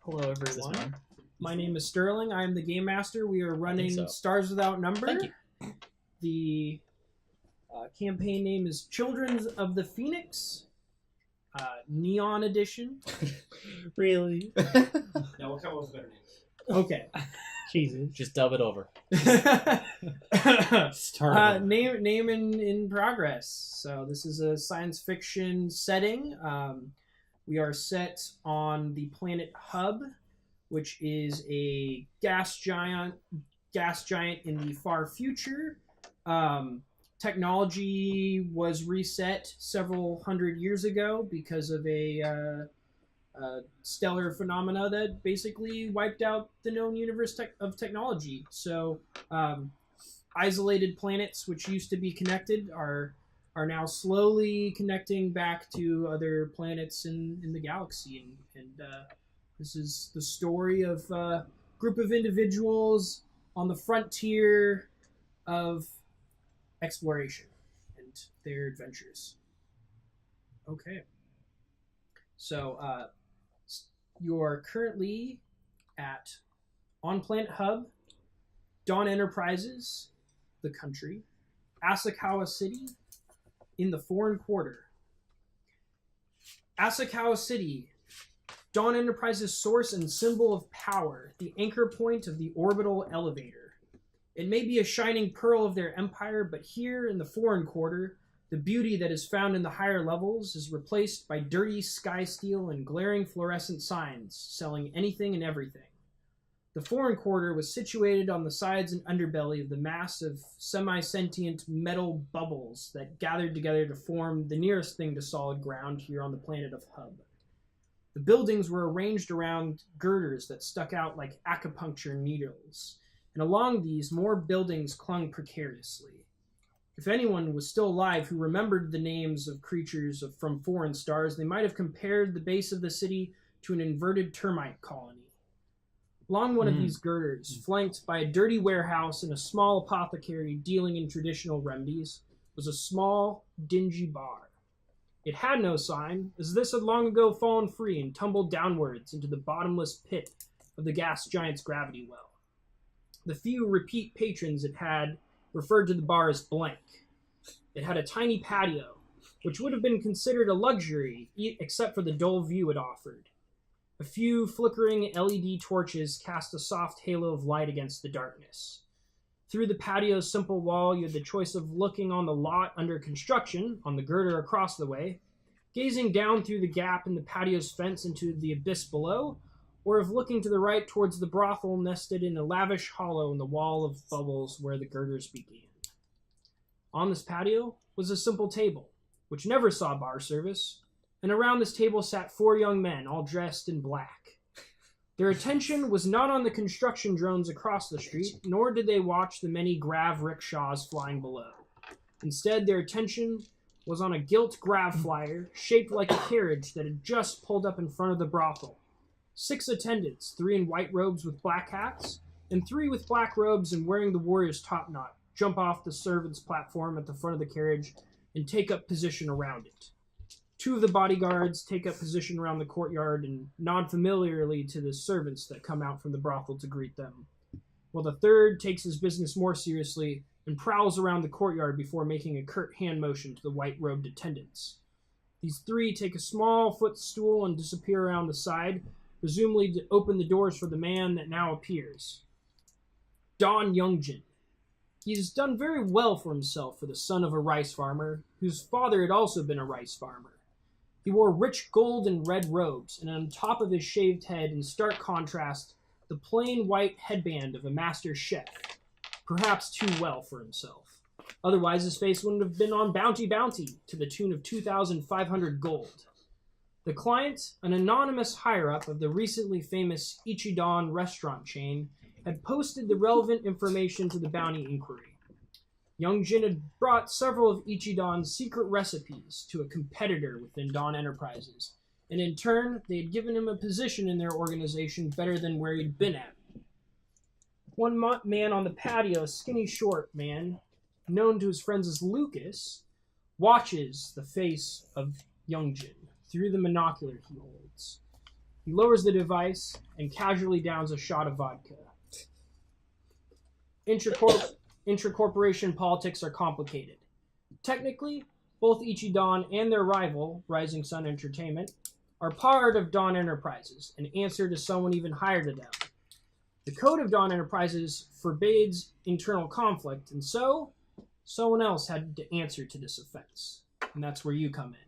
Hello, everyone. My name is Sterling. I am the Game Master. We are running Stars Without Number. Thank you. The campaign name is Children of the Phoenix, Neon Edition. Really? No, we'll come up with a better name. Okay. Jesus. Just dub it over. Name in progress. So this is a science fiction setting. We are set on the planet Hub, which is a gas giant in the far future. Technology was reset several hundred years ago because of a stellar phenomena that basically wiped out the known universe of technology. So isolated planets which used to be connected are now slowly connecting back to other planets in the galaxy. And this is the story of a group of individuals on the frontier of exploration and their adventures. Okay. So you're currently on Planet Hub, Dawn Enterprises, the country, Asakawa City, in the Foreign Quarter. Asakawa City, Dawn Enterprises' source and symbol of power, the anchor point of the orbital elevator. It may be a shining pearl of their empire, but here in the Foreign Quarter, the beauty that is found in the higher levels is replaced by dirty sky steel and glaring fluorescent signs selling anything and everything. The Foreign Quarter was situated on the sides and underbelly of the mass of semi-sentient metal bubbles that gathered together to form the nearest thing to solid ground here on the planet of Hub. The buildings were arranged around girders that stuck out like acupuncture needles, and along these more buildings clung precariously. If anyone was still alive who remembered the names of creatures from foreign stars, they might have compared the base of the city to an inverted termite colony. Along one of these girders, flanked by a dirty warehouse and a small apothecary dealing in traditional remedies, was a small, dingy bar. It had no sign, as this had long ago fallen free and tumbled downwards into the bottomless pit of the gas giant's gravity well. The few repeat patrons it had referred to the bar as blank. It had a tiny patio, which would have been considered a luxury except for the dull view it offered. A few flickering LED torches cast a soft halo of light against the darkness. Through the patio's simple wall, you had the choice of looking on the lot under construction, on the girder across the way, gazing down through the gap in the patio's fence into the abyss below, or of looking to the right towards the brothel nested in a lavish hollow in the wall of bubbles where the girders began. On this patio was a simple table, which never saw bar service, and around this table sat 4 young men, all dressed in black. Their attention was not on the construction drones across the street, nor did they watch the many grav rickshaws flying below. Instead, their attention was on a gilt grav flyer shaped like a carriage that had just pulled up in front of the brothel. 6 attendants, 3 in white robes with black hats, and 3 with black robes and wearing the warrior's topknot, jump off the servants' platform at the front of the carriage and take up position around it. 2 of the bodyguards take up position around the courtyard and nod familiarly to the servants that come out from the brothel to greet them, while the third takes his business more seriously and prowls around the courtyard before making a curt hand motion to the white-robed attendants. These 3 take a small footstool and disappear around the side, presumably to open the doors for the man that now appears. Don Youngjin. He has done very well for himself for the son of a rice farmer, whose father had also been a rice farmer. He wore rich gold and red robes, and on top of his shaved head, in stark contrast, the plain white headband of a master chef, perhaps too well for himself. Otherwise, his face wouldn't have been on bounty to the tune of 2,500 gold. The client, an anonymous higher-up of the recently famous Ichidan restaurant chain, had posted the relevant information to the bounty inquiry. Youngjin had brought several of Ichidan's secret recipes to a competitor within Dawn Enterprises, and in turn, they had given him a position in their organization better than where he'd been at. One man on the patio, a skinny short man, known to his friends as Lucas, watches the face of Youngjin through the monocular he holds. He lowers the device and casually downs a shot of vodka. Intracorporation politics are complicated. Technically, both Ichidan and their rival, Rising Sun Entertainment, are part of Dawn Enterprises and answer to someone even higher to them. The code of Dawn Enterprises forbids internal conflict, and so someone else had to answer to this offense. And that's where you come in.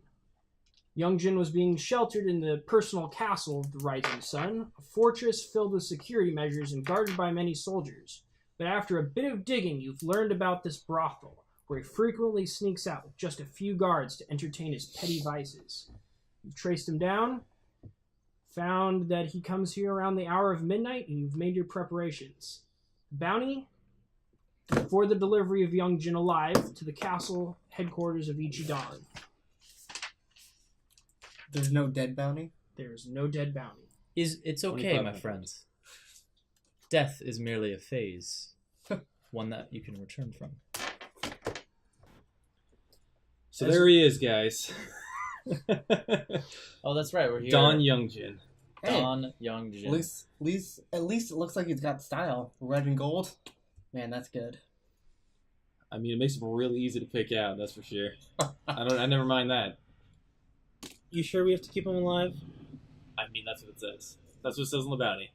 Youngjin was being sheltered in the personal castle of the Rising Sun, a fortress filled with security measures and guarded by many soldiers. But after a bit of digging, you've learned about this brothel, where he frequently sneaks out with just a few guards to entertain his petty vices. You've traced him down, found that he comes here around the hour of midnight, and you've made your preparations. Bounty for the delivery of Youngjin alive to the castle headquarters of Ichidan. There's no dead bounty? There is no dead bounty. It's okay, my friends. Death is merely a phase, one that you can return from. So there he is, guys. Oh, that's right. We're here. Don Youngjin. Hey, Don Youngjin. at least it looks like he's got style. Red and gold. Man, that's good. I mean, it makes him really easy to pick out. That's for sure. I never mind that. You sure we have to keep him alive? I mean, that's what it says. That's what it says on the bounty.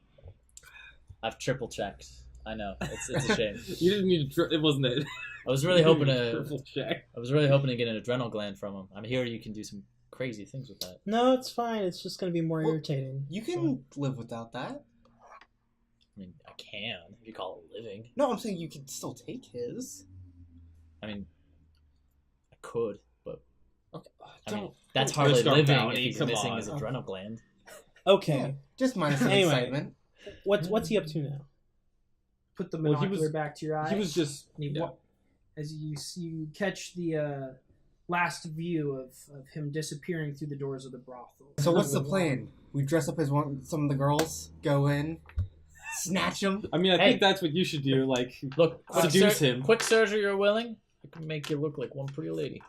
I've triple checked. I know. It's a shame. You didn't need to. It wasn't it. I was really hoping Triple check. I was really hoping to get an adrenal gland from him. I'm here. You can do some crazy things with that. No, it's fine. It's just going to be more Well, irritating. You can live without that. I mean, I can if you call it living. No, I'm saying you can still take his. I mean, I could, but Okay. I mean, Don't that's hardly risk our living bounty, if he's come missing on. his adrenal gland. Okay. Yeah, just minus some Anyway. excitement. What's he up to now? Put the Well, he binocular was- back to your eye. He was just. And he Yeah. as you catch the last view of him disappearing through the doors of the brothel. So what's the plan? We dress up as some of the girls, go in, snatch them. I mean, I Hey. think that's what you should do. Like, Look, quick Seduce him. Quick surgery, you're willing? I can make you look like one pretty lady.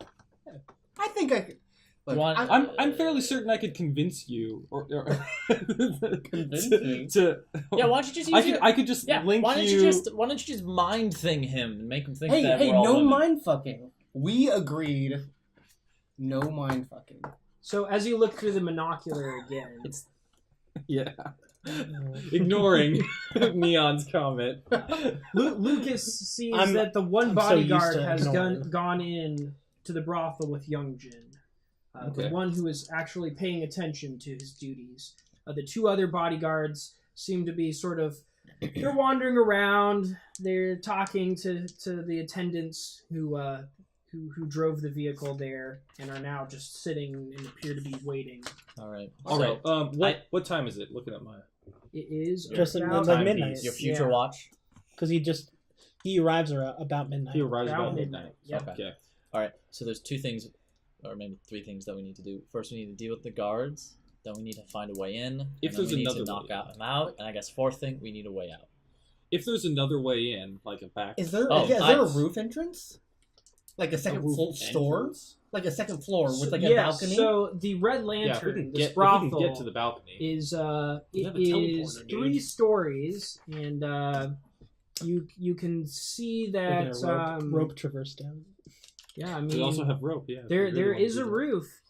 I think I could. Look, You want- I'm fairly certain I could convince you, or Convince me? to. Yeah, why don't you just use I could just yeah, link why don't you. why don't you just mind thing him and make him think Hey, that hey, we're all no women? mind fucking. We agreed. No mind fucking. So as you look through the monocular again, It's Yeah. Ignoring Neon's comment. Lucas sees I'm- that the one I'm so used bodyguard to has ignoring. gone in to the brothel with Youngjin. The Okay. one who is actually paying attention to his duties. The two other bodyguards seem to be sort of, they're wandering around. They're talking to the attendants who drove the vehicle there and are now just sitting and appear to be waiting. all right. All So, right. What time is it? Looking at my. It is Just about like midnight. Your future Yeah. watch. Because he arrives about midnight. He arrives About about midnight. midnight. Yep. Okay. All right. So there's two things, or maybe three things that we need to do. First, we need to deal with the guards. Then we need to find a way in. If and then there's we need another to knock way out him out. And I guess fourth thing, we need a way out. If there's another way in, like a back. Is there? Oh, is there a I- roof entrance? Like a second roof floor store? entrance? Like a second floor with like a Yeah, balcony? so the Red Yeah, if we Lantern, can this get, if we brothel, can get to the balcony. is We have it a is teleporter, 3 dude. stories, and you can see We're that gonna rope traverse down. yeah, I mean We also have rope. Yeah. if we there really there want to is do a that. roof.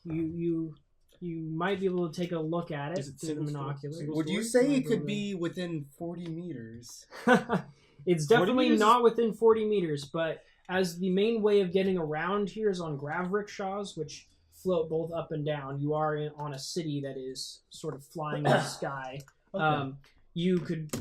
You might be able to take a look at it Is it through the single story? binoculars. Single Would you story? say it could be within 40 meters? It's 40 definitely meters? not within 40 meters, but as the main way of getting around here is on grav rickshaws, which float both up and down. You are on a city that is sort of flying in the sky. Okay. You could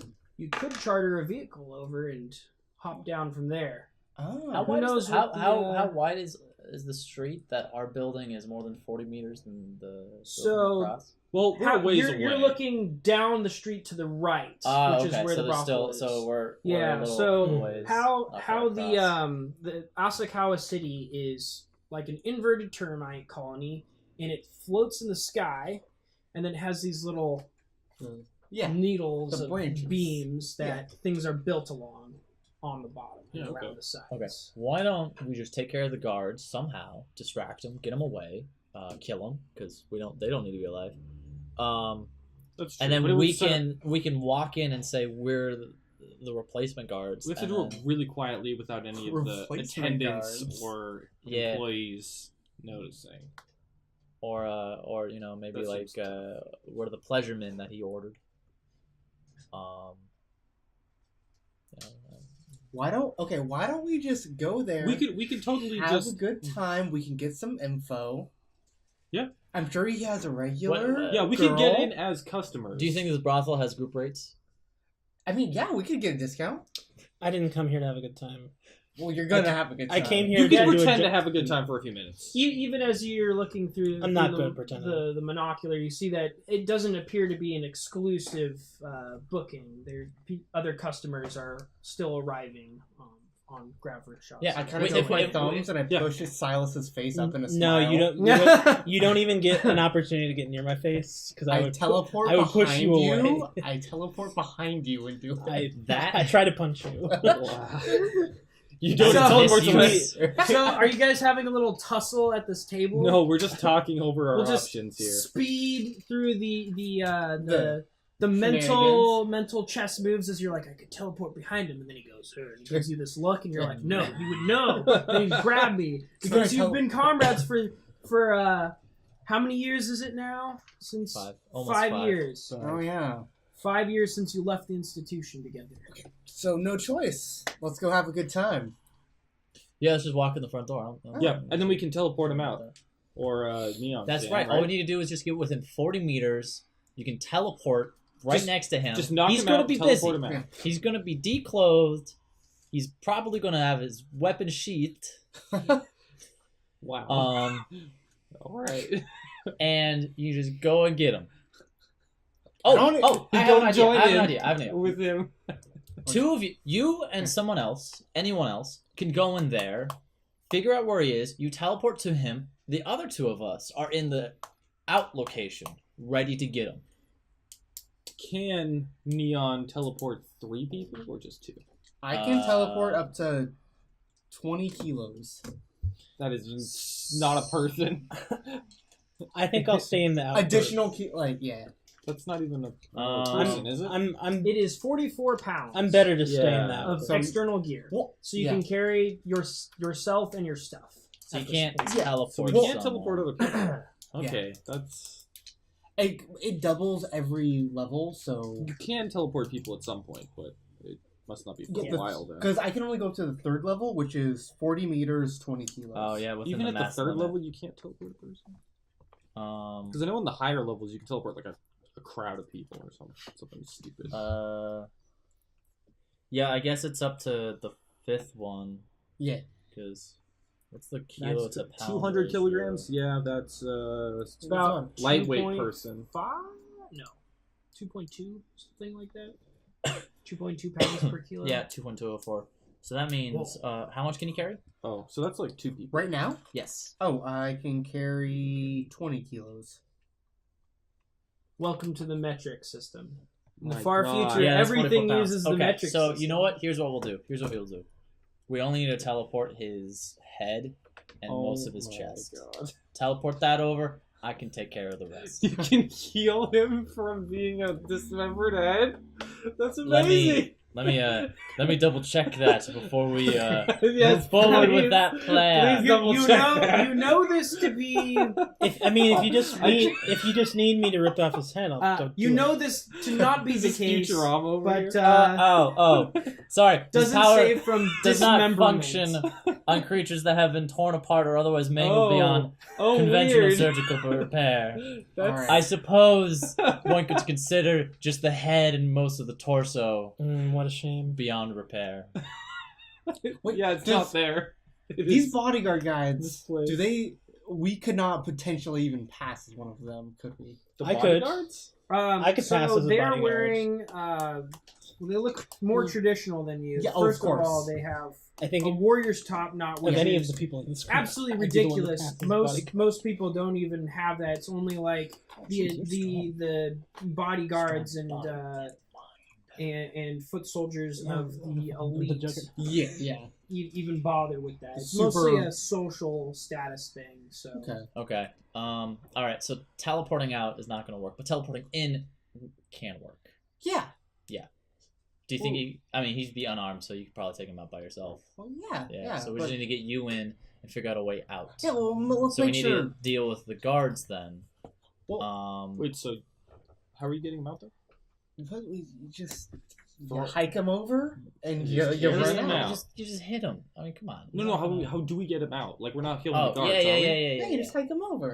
charter a vehicle over and hop down from there. Oh. How Who wide knows is what the, how wide is the street that our building is more than 40 meters than the building So- across? Well, we're a ways you're, away. you're looking down the street to the right, which Okay. is where So the there's brothel still is. so we're Yeah, a little so ways how up how across. the Asakawa city is like an inverted termite colony, and it floats in the sky, and then has these little Yeah. needles The of branches. beams that things are built along on the bottom and Yeah, around okay. the sides. Okay, why don't we just take care of the guards somehow, distract them, get them away, kill them because they don't need to be alive. That's true. and then but it we would set- can walk in and say we're the replacement guards. We have to and do it then- really quietly without any of the Replacement attendants guards. or Yeah. employees noticing. or maybe That like seems we're the pleasuremen that he ordered. Yeah, Why don't we just go there? We could totally have just a good time. We can get some info. Yeah. I'm sure he has a regular. What- yeah, we girl. could get in as customers. do you think this brothel has group rates? I mean, yeah, we could get a discount. I didn't come here to have a good time. Well, you're gonna have a good time. I came here You to can do a pretend jo- to have a good time for a few minutes. Even as you're looking through, I'm not through good at pretending. the monocular, you see that it doesn't appear to be an exclusive booking. Other customers are still arriving on Graver Shop. Yeah, I kind of Wait, go my if- thumbs and I yeah. push Silas's face up in a No, smile. you don't. You don't, you don't even get an opportunity to get near my face because I I would teleport I would push behind you you. away. I teleport behind you and do it. That- I try to punch you. Wow. You don't teleport miss to me. So, are you guys having a little tussle at this table? No, we're just talking over our We'll just options here. speed through the shenanigans. mental chess moves as you're like, I could teleport behind him, and then he goes, and he gives you this look, and you're like, no, he would know. And he grabbed me because Sorry, you've been comrades for how many years is it now? Since 5. Almost 5 5. years. Oh yeah. 5 years since you left the institution together. So no choice. Let's go have a good time. Yeah, let's just walk in the front door. I don't know. Yeah, and then we can teleport him out. Or Neon. That's Stand, right. All we need to do is just get within 40 meters. You can teleport right Just- next to him. Just knock He's him gonna out, be teleport busy. him out. He's gonna be declothed. He's probably gonna have his weapon sheathed. Wow. Alright. And you just go and get him. I don't- I have an idea. I have an idea. with him. Two of you and someone else, anyone else, can go in there, figure out where he is. You teleport to him. The other two of us are in the out location, ready to get him. Can Neon teleport 3 people or just 2? I can teleport up to 20 kilos. That is not a person. I think I'll stay in the outpost. Additional yeah. That's not even a Um, person, is it? It is 44 pounds. I'm better to stay Yeah. in the of outpost. external gear, Well, so you yeah. can carry yourself and your stuff. So you can't Yeah. teleport. So we someone. can't teleport other people. Okay, that's... It doubles every level, so You can teleport people at some point, but it must not be for Yeah, a while then. because I can only go to the 3rd level, which is 40 meters, 20 kilos. Oh yeah, within Even the at the mass 3rd limit. level, you can't teleport a person? Because I know in the higher levels, you can teleport like a crowd of people or something stupid. Yeah, I guess it's up to the 5th one. Yeah. Because what's the kilo to pound? 200 ratio? kilograms? Yeah, that's It's about lightweight 2.5? person. No, 2.2, something like that. 2.2 pounds per kilo. Yeah, 2.204. So that means how much can you carry? Oh, so that's like 2 people. Right now? Yes. Oh, I can carry 20 kilos. Welcome to the metric system. In the My far God. future, Yeah, that's everything 24 pounds. uses the Okay, metric so system. you know what? Here's what we'll do. Here's what we'll do. We only need to teleport his head and most of his my chest. God. Teleport that over. I can take care of the rest. You can heal him from being a dismembered head? That's Let amazing! me double check that before we Yes, move forward please. with that plan. Please double check that. you know this to be If you just need me to rip off his head, I'll go. you do know it. this to not be Is the this case, Futurama over but here? Sorry. This doesn't power save from does not dismemberment. function on creatures that have been torn apart or otherwise mangled beyond conventional weird. surgical repair. That's Alright. I suppose one could consider just the head and most of the torso What a shame. beyond repair. Wait, yeah, it's does- not there. It These is- bodyguard this guys, place. do they... We could not potentially even pass as one of them, could we? The I could. bodyguards? I could pass as a they are bodyguard. wearing. They look more traditional than you. Yeah, of First of course. all, they have I think a warrior's top, not of which any of is the people in this room, absolutely I'd be the one to ridiculous. pass as a Most bodyguard. most people don't even have that. It's only like the bodyguards and foot soldiers of the elite Juggernaut. Yeah. even bother with that. It's Super- mostly a social status thing. So Okay. Okay. All right. So teleporting out is not going to work, but teleporting in can work. Yeah. Do you think he'd be unarmed, so you could probably take him out by yourself. Well, yeah. So we just need to get you in and figure out a way out. Yeah, well, let's So we make need sure. to deal with the guards then. Well, wait, so how are you getting him out there? But we just hike him over and you carry run him out. out. You just hit him. I mean, come on. No. How do we get him out? Like, we're not killing the Oh, guards. yeah. Yeah, you just hike him over.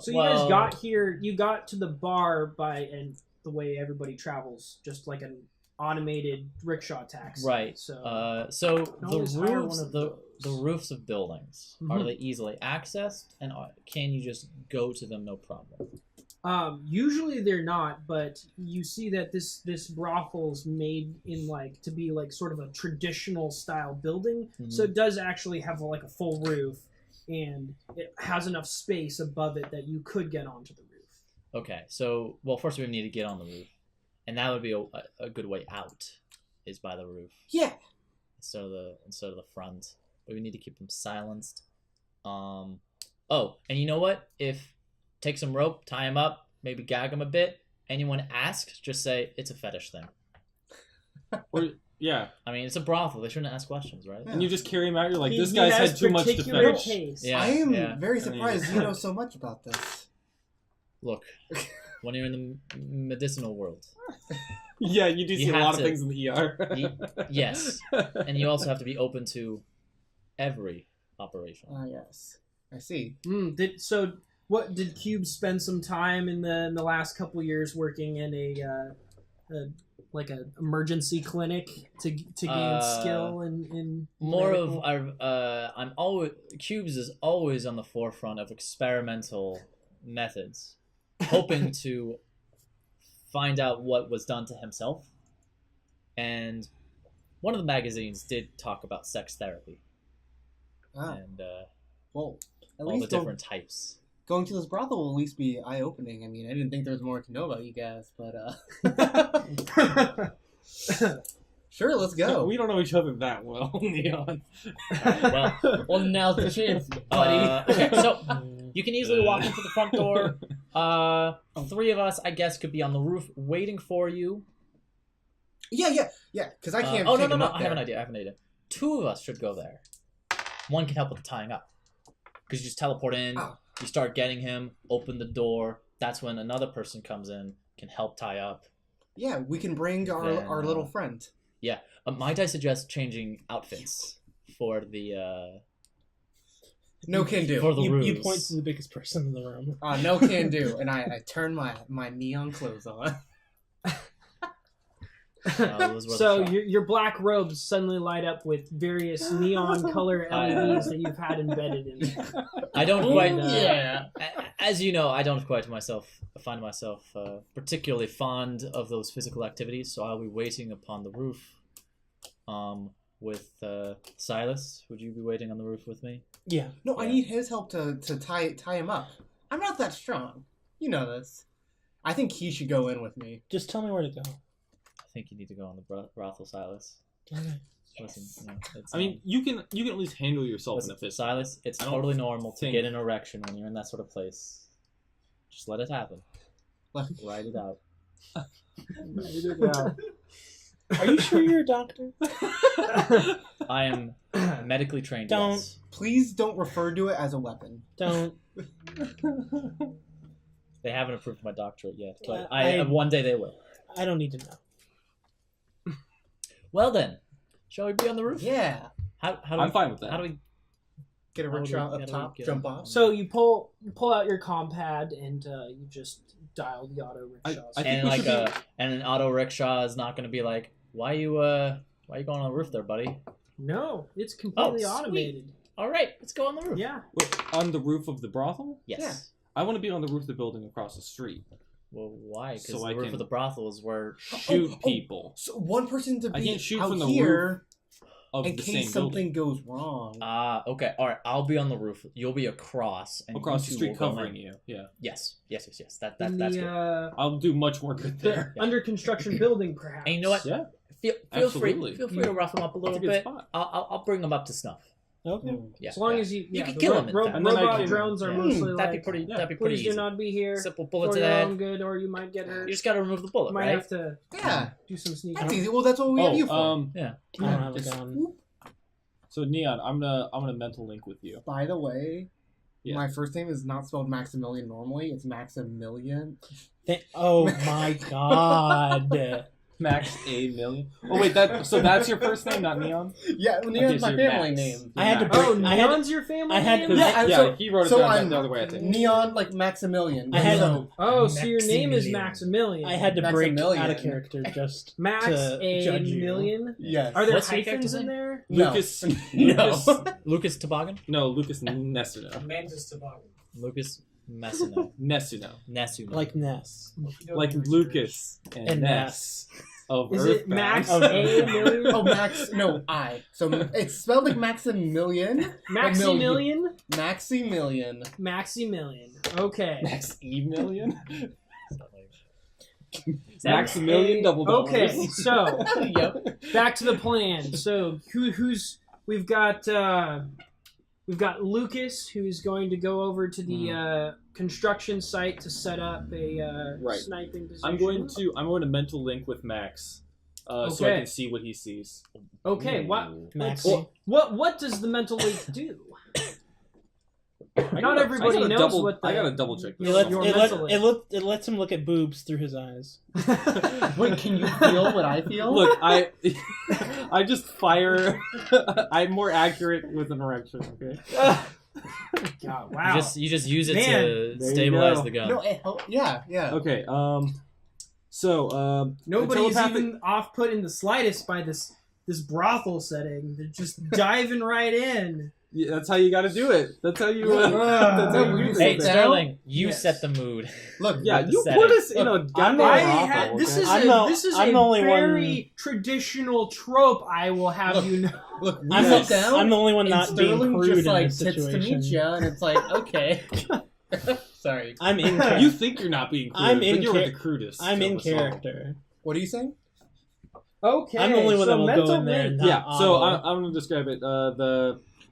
So you guys got here. You got to the bar and the way everybody travels, just like an automated rickshaw taxi. Right. So. So always the hire roofs, one of the those. roofs of buildings, are they easily accessed, and can you just go to them no problem? Usually they're not, but you see that this brothel's made in to be sort of a traditional style building. So it does actually have a full roof, and it has enough space above it that you could get onto the roof. Okay, so first we need to get on the roof, and that would be a good way out, is by the roof. Yeah. Instead of the front, but we need to keep them silenced. And you know what? If take some rope, tie him up, maybe gag him a bit. Anyone asks, just say it's a fetish thing. Yeah. I mean, it's a brothel. They shouldn't ask questions, right? And you just carry him out. You're like, this He guy's has had too much to particular finish. taste. Yeah, I am yeah. very surprised you know so much about this. Look, when you're in the medicinal world, Yeah, you do You see a have lot of to- things in the ER. yes, and you also have to be open to every operation. Yes. I see. What did Cube spend some time in the last couple years working in a emergency clinic to gain skill in More medical? of our Cubes is always on the forefront of experimental methods, hoping to find out what was done to himself. And one of the magazines did talk about sex therapy and Well, at all the least different types. going to this brothel will at least be eye-opening. I mean, I didn't think there was more to know about you guys, but sure, let's go. We don't know each other that well, Neon. Well, now's the chance, buddy. okay, so you can easily walk into the front door. Three of us, I guess, could be on the roof waiting for you. Yeah. Because I can't. No, take him up I have an there. idea. Two of us should go there. One can help with the tying up. Because you just teleport in, you start getting him, open the door. That's when another person comes in, can help tie up. Yeah, we can bring our little friend. Yeah. Might I suggest changing outfits for the No can do. for the You ruse? point to the biggest person in the room. No can do. And I turn my neon clothes on. Those were the So shots. your black robes suddenly light up with various neon color LEDs that you've had embedded in them. I don't quite. Yeah. As you know, I don't quite find myself particularly fond of those physical activities. So I'll be waiting upon the roof, with Silas. Would you be waiting on the roof with me? Yeah. No, I Yeah. need his help to tie him up. I'm not that strong. You know this. I think he should go in with me. Just tell me where to go. I think you need to go on the brothel, Silas. Okay. Listen, it's, I mean, you can at least handle yourself listen, in a fist. Silas, it's I don't totally normal to think- get an erection when you're in that sort of place. Just let it happen. Like, Write it out. Are you sure you're a doctor? I am medically trained. Don't. Yes. please don't refer to it as a weapon. Don't. They haven't approved my doctorate yet, but I- one day they will. I don't need to know. Well then, shall we be on the roof? Yeah. How do I'm we, fine with that. How do we? Get a How do we- rickshaw how up do we top, get jump on? off. So you pull out your compad and you just dial the auto rickshaws. I think And we like should and an auto rickshaw is not going to be like, why you going on the roof there, buddy? No, it's completely sweet. automated. All right, let's go on the roof. Yeah. Wait, on the roof of the brothel? Yes. Yeah. I want to be on the roof of the building across the street. Well, why? Because So the I roof can- of the brothel is where. Shoot people So one person to I be can't shoot out from the here of in the case same something building. goes wrong. Okay. All right. I'll be on the roof. You'll be across. And Across you the two street will go covering in. you. Yeah. Yes. That's In good. the I'll do much more good the there. under construction building, perhaps. And you know what? Yeah. Feel Absolutely. free to rough them up a That's little a good bit. spot. I'll bring them up to snuff. Okay. Yeah, As long yeah. as you can kill him, in fact. And then I robot can- drones are yeah. mostly That'd be like, pretty. yeah. That'd be pretty please easy. do not be here Simple bullet for to the your head. own good, or you might get hurt. You just gotta remove the bullet, You might right? have to Yeah, do some sneaking. that's easy. Well, that's what we have you for. Yeah. I don't have a Just- gun. So Neon, I'm gonna mental link with you. By the way, Yeah. my first name is not spelled Maximillion normally. It's Maximillion. Oh my god. Max A million. Oh wait, that's your first name, not Neon. Yeah, Neon's so my you're family Max. name. I had to Max. break. Oh, I had Neon's your family I had name? to- Yeah, Yeah, so- he wrote it so down I'm the other way, I think. Neon like Maximillion. I had- so Oh, so your name is Maximillion. Maximillion. I had to break Maximillion. out of character just Max to a judge you. million. yes. Are there What's your hyphens character's in name? there? No. Lucas. No. Lucas Toboggan. No, Lucas Nesuno. Mantis Toboggan. Lucas Messino. Nesuno. Nesuno. like Ness Like Lucas and and Ness Ness. of Is it Earthbound. Max Oh. a million? Oh, Max. No, I. So it's spelled like Maximillion. Maximillion? Maximillion. Maximillion. Okay. Max E million? That- Maximillion double dollars. Okay, so Yep. back to the plan. So who's we've got Lucas, who's going to go over to the construction site to set up a Right. sniping position. I'm going to mental link with Max, so I Okay. can see what he sees. Okay, Maxi. what does the mental link do? Not everybody I gotta knows double, what the, I gotta double check It, this. let, Your it, mental let, link. it lets him look at boobs through his eyes. Wait, can you feel what I feel? Look, I just fire. I'm more accurate with an erection. Okay. God, wow. You just use it Man, to there you stabilize go. the gun. No, it helped. Yeah, yeah. Okay. So Nobody's telepathic- even off put in the slightest by this brothel setting. They're just diving right in. Yeah, that's how you got to do it. That's how you. That's how no, you we do Hey, things. sit Sterling, you Yes. set the mood. Look, Yeah, with the you setting. put us in a goddamn I brothel, had this okay? is I'm a, the- this is I'm a the only very traditional trope. I will have Look, you know. look. We I'm, sit the, down. I'm the only one and not being Sterling crude just in like this sits to situation. meet you, and it's like, okay. Sorry. I'm in You character. think you're not being crude, I'm in but you're char- the crudest. I'm in of us all. character. What are you saying? Okay, I'm the only one so that will mental go in there. link. And Yeah, not so auto. I'm going to describe it.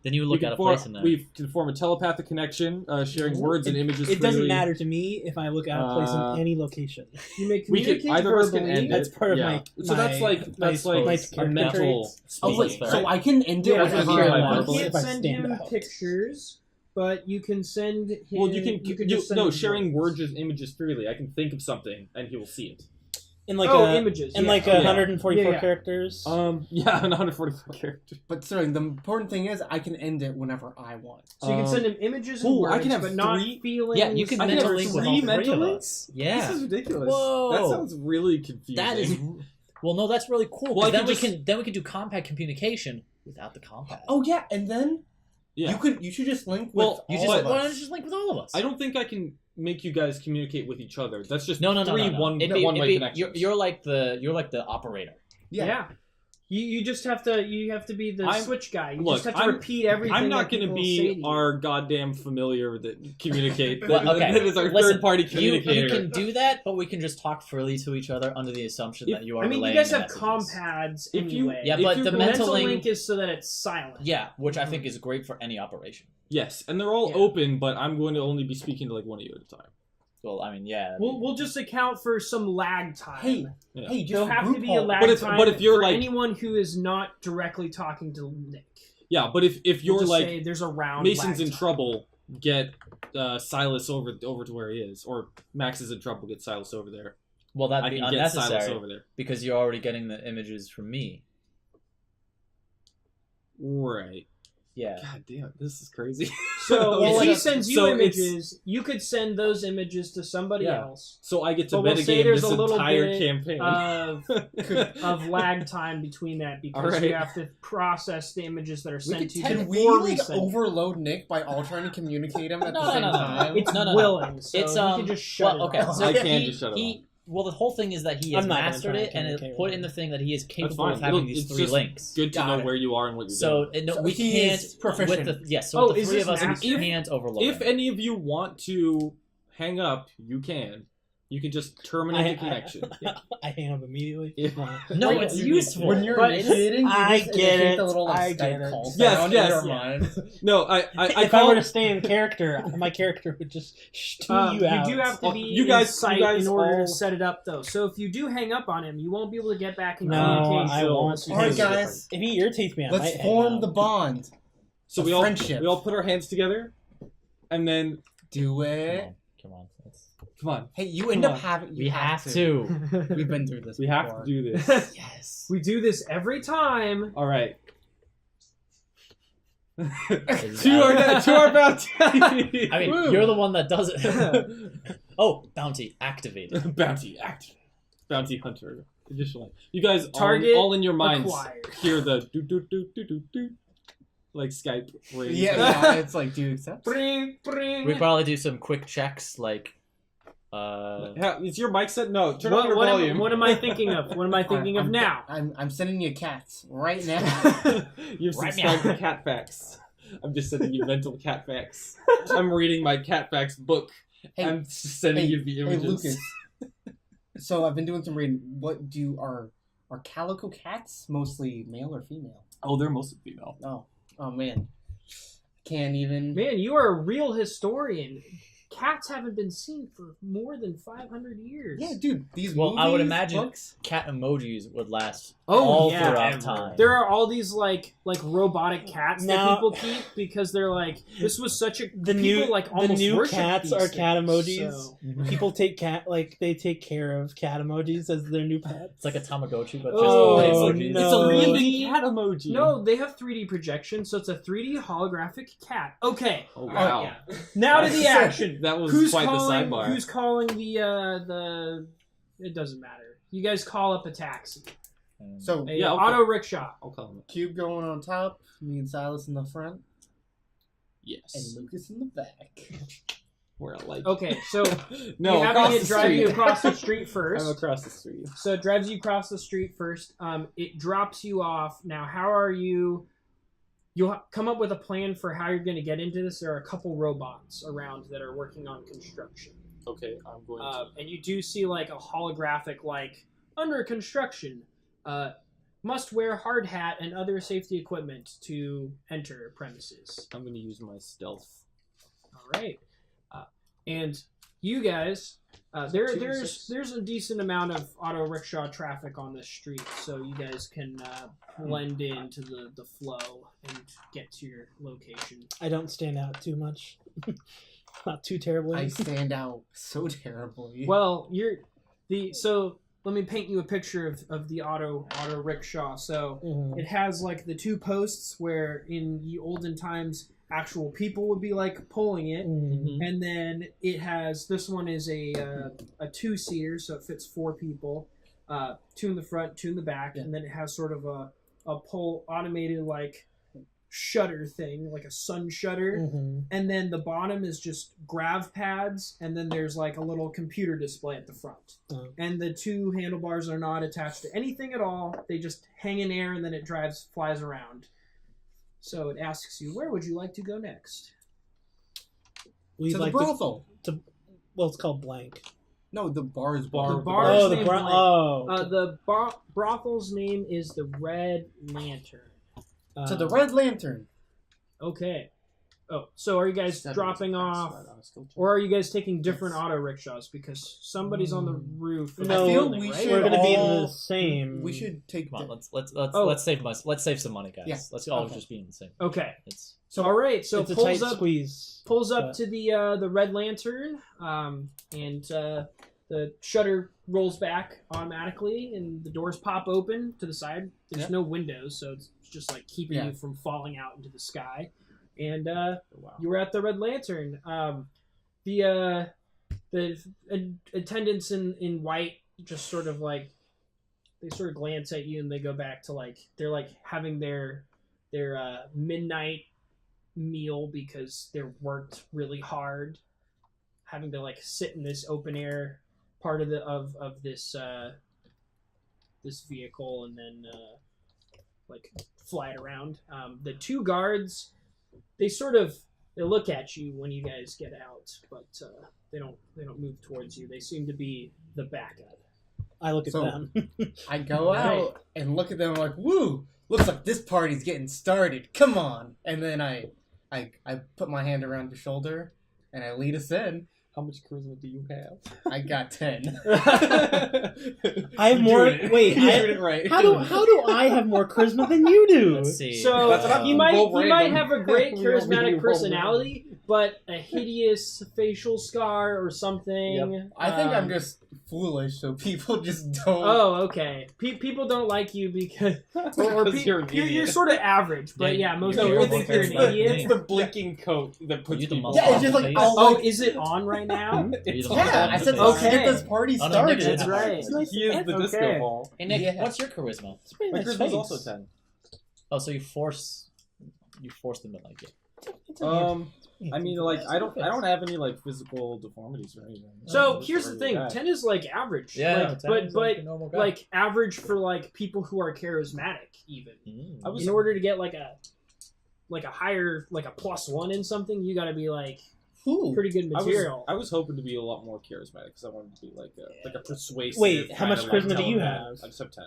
Then you We look can at a form- place in there. We can form a telepathic connection, sharing words and images. It doesn't freely. matter to me if I look out of place in any location. You may We communicate can either of us can verbally. end it. That's part of Yeah. my. So that's like my a character mental. traits. Oh, wait, Speaking. so I can end it Yeah, That's whenever what I I want. verbally- You If can't I send stand him out. pictures, but you can send him. Well, you can just send no him sharing words and images freely. I can think of something and he will see it. In like images. in yeah. like Yeah. 144 Yeah. characters. Yeah, 144 characters. But Sterling, the important thing is I can end it whenever I want. So you can send him images and Ooh, words, I can have but not three- feelings. Yeah, you can I can mental have link with three all three mental of links? us. Yeah. This is ridiculous. Whoa. That sounds really confusing. That is well, no, that's really cool. 'cause Well, I then can we just- can do compact communication without the compact. Oh yeah, and then Yeah. you should just link Well, with you all just of why don't us. you just link with all of us? I don't think I can make you guys communicate with each other. That's just No. three It'd be- one-way it'd be- connections. You're like the operator. Yeah. You just have to be the I'm- switch guy. You look, just have to I'm- repeat everything. I'm not going to be our goddamn familiar that communicate. Well, okay. That is our Listen, third-party You communicator. can do that, but we can just talk freely to each other under the assumption that you are. I mean, you relaying guys the have messages. compads If you- anyway. Yeah, If but you the go- the mental mental link. link is so that it's silent. Yeah, which I think is great for any operation. Yes, and they're all Yeah. open, but I'm going to only be speaking to like one of you at a time. Well, I mean, yeah. We'll just account for some lag time. Hey, Yeah. hey, just There'll have to group be a hold. lag But if- time but if you're for like- anyone who is not directly talking to Nick. Yeah, but if We'll you're just like say there's a round Mason's lag in time. trouble, get Silas over to where he is, or Max is in trouble, get Silas over there. Well, that'd I be can get Silas unnecessary over there. because you're already getting the images from me. Right. Yeah. God damn, this is crazy. So Well, if he like- sends you so it's- images, you could send those images to somebody Yeah. else So I get to But we'll say metagame there's this a little entire bit campaign. of lag time between that because Alright. you have to process the images that are We sent could to you can we before like send. overload Nick by all trying to communicate him at No, the no, same no, no. time? It's No, no, no. willing, so It's you can just shut well, it okay. off. So I can he, just shut it he, well, the whole thing is that he has I'm not gonna mastered try it and and it communicate put with in him. the thing that he is That's capable fine. of having Look, these it's three just links. Good to Got know it. where you are and what you're So, doing. no, So we he can't is proficient. with the yes. So Oh, with the is three this of us, an we active? can't overload. If any of you want to hang up, you can. You can just terminate the connection. I hang up immediately. No, it's useful. When you're but initiating, I get it. The little like, I get Skype it. call Yes, sound yes. in your mind. No, I If I were to stay in character, my character would just stew you out. You do have to Oh, be you guys- in sight you guys in order all- to set it up, though. So if you do hang up on him, you won't be able to get back in No, communication. I won't. unless you All right, do it. guys. If he irritates me, I Let's might hang form up. the bond. So A friendship. we all put our hands together, and then Do it. Come on. come on, Hey, you end Come up on. having. You We have to. We've been through this. we have before. to do this. Yes. We do this every time. All right. Is to that- our bounty. I mean, you're the one that does it. Oh, bounty activated. Bounty hunter. Additionally, you guys Target all in your minds acquired. hear the do do do do do do, like Skype ring. Yeah, it's like, do you accept? Bring, bring. We probably do some quick checks, like, Is your mic set? No. Turn up your what volume. what am I thinking of? What am I thinking of now? I'm sending you cats right now. You've Right subscribed now. to Cat Facts. I'm just sending you mental Cat Facts. I'm reading my Cat Facts book. Hey, I'm just sending you the hey, images. Lucas. So I've been doing some reading. What do are calico cats mostly male or female? Oh, they're mostly female. Oh man, can't even. Man, you are a real historian. Cats haven't been seen for more than 500 years. Yeah, dude, these Well, movies, I would imagine books, cat emojis would last Oh, all yeah. throughout time. There are all these like robotic cats that Now- people keep because they're like, this was such a The people new like the almost new worship cats these are cat things, emojis. so- People take they take care of cat emojis as their new pets. It's like a Tamagotchi, but just Oh, with no. emojis. It's a living cat emoji. No, they have 3D projection, so it's a 3D holographic cat. Okay, Oh wow. yeah. Now to the action. That was Who's quite calling? the sidebar. Who's calling the? It doesn't matter. You guys call up a taxi, So a Yeah, okay. auto rickshaw. I'll call him. Cube going on top, me and Silas in the front, Yes. and Lucas in the back. We're like. Okay, so No, you're across having it the drive you street. across the street I'm first. across the street. So it drives you across the street first. It drops you off. Now, how are you? You'll come up with a plan for how you're going to get into this. There are a couple robots around that are working on construction. Okay, I'm going to. And you do see like a holographic, like under construction. Must wear hard hat and other safety equipment to enter premises. I'm going to use my stealth. All right, and you guys, there's a decent amount of auto rickshaw traffic on this street, so you guys can blend into the flow and get to your location. I don't stand out too much. Not too terribly. I stand out so terribly. Well, so let me paint you a picture of the auto rickshaw. So Mhm. it has like the two posts where in the olden times actual people would be like pulling it, Mhm. and then it has this one is a 2-seater, so it fits 4 people, 2 in the front, 2 in the back, and then it has sort of a pull automated like shutter thing, like a sun shutter. Mhm. And then the bottom is just grav pads, and then there's like a little computer display at the front. Oh. And the 2 handlebars are not attached to anything at all. They just hang in air, and then it flies around. So it asks you, where would you like to go next? We'd to the like brothel. well, it's called blank. No, the bar's The bar. bar's Oh, the name bra- blank. oh. The brothel's name is the Red Lantern. To the Red Lantern. Okay. Oh, so are you guys Seven dropping is off, right on a skill check. or are you guys taking different Yes. auto rickshaws because somebody's on the roof? Of No, the I feel building, we right? should We're gonna be in all- the same. We should take. Come on, the- let's save some money, guys. Yeah. Let's all Okay. just be in the same. Okay. It's All right. So it's a tight squeeze. pulls up but- to the Red Lantern, and the shutter rolls back automatically, and the doors pop open to the side. There's Yeah. no windows, so it's just like keeping Yeah. you from falling out into the sky. And Wow. you were at the Red Lantern. The attendants in white just sort of like they sort of glance at you and they go back to like they're like having their midnight meal because they're worked really hard, having to like sit in this open air part of this this vehicle and then like fly it around. The 2 guards, they sort of They look at you when you guys get out, but they don't move towards you. They seem to be the backup. I look at So- them. I go out and look at them like, woo! Looks like this party's getting started. Come on! And then I put my hand around your shoulder and I lead us in. How much charisma do you have? I got 10. I have more. Wait, You're doing it right. how do I have more charisma than you do? Let's see. So That's what you happens. might Roll might random. have a great We roll charismatic random. personality, but a hideous facial scar or something. I think I'm just foolish, so people just don't. Oh, okay. People don't like you because Because you're an you're idiot. sort of average, but Yeah, yeah, most you're people more think you're an fair-minded. idiot. It's the blinking coat that puts You the people most Yeah, it's just like, face. Oh, is it on right now? You the Yeah, I most said face. let's get this party Oh, no, started. Nick's That's in right. it. It's nice He is the Okay. disco ball. Hey Nick, Yeah. what's your charisma? It's pretty My nice charisma's face. also 10. Oh, so you force them to like it. I mean, like, I don't have any like physical deformities or anything. So I'm just here's a the regular thing: guy. 10 is like average. Yeah, like, 10 but is but like a normal guy. like average for like people who are charismatic even. Mm. I was- In order to get like a higher like a +1 in something, you got to be like Ooh. pretty good material. I was hoping to be a lot more charismatic because I wanted to be like a persuasive. Wait, how kinda, much like, charisma do you telepath. have? I just have 10.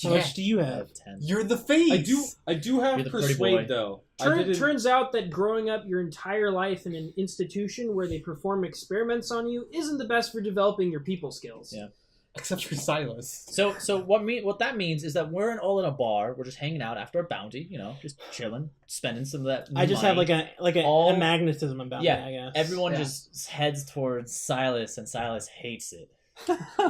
How much do you I have? have 10. You're the face. I do have You're the pretty boy. persuade though. I didn't. Turns out that growing up your entire life in an institution where they perform experiments on you isn't the best for developing your people skills. Yeah. Except for Silas. So what that means is that we're all in a bar. We're just hanging out after a bounty, just chilling, spending some of that. I just have money. a All- magnetism about Yeah, me, I guess. Everyone Yeah. just heads towards Silas, and Silas hates it.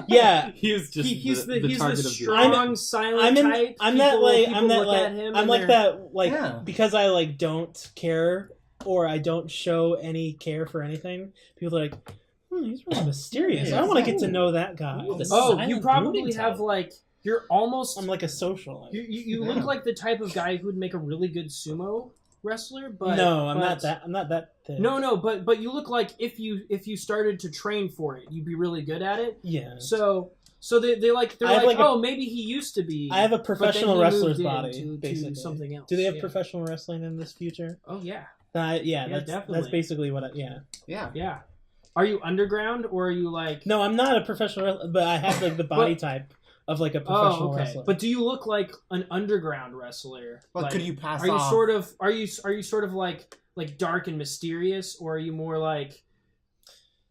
Yeah. He is just He's the target of strong, silent I'm type. I'm that People- like people I'm that look like at him I'm and like they're- that like Yeah. because I like don't care or I don't show any care for anything. People are like, he's really mysterious. Yeah. I want to get to know that guy. Ooh, the Oh, silent you probably brooding have type. like you're almost. I'm like a social. You look like the type of guy who would make a really good sumo wrestler, but no, I'm but- not that. I'm not that thin. No, but you look like if you started to train for it, you'd be really good at it. Yeah. So they're I like, have like a- oh, maybe he used to be. I have a but then professional he wrestler's moved body, into basically. something else. Do they have Yeah. professional wrestling in this future? Oh yeah, Yeah, that's definitely. basically what. Yeah. yeah. Are you underground or are you like? No, I'm not a professional wrestler, but I have like the body type of like a professional Oh, okay. wrestler. But do you look like an underground wrestler? But Like, could you pass Are you off? sort of like dark and mysterious, or are you more like?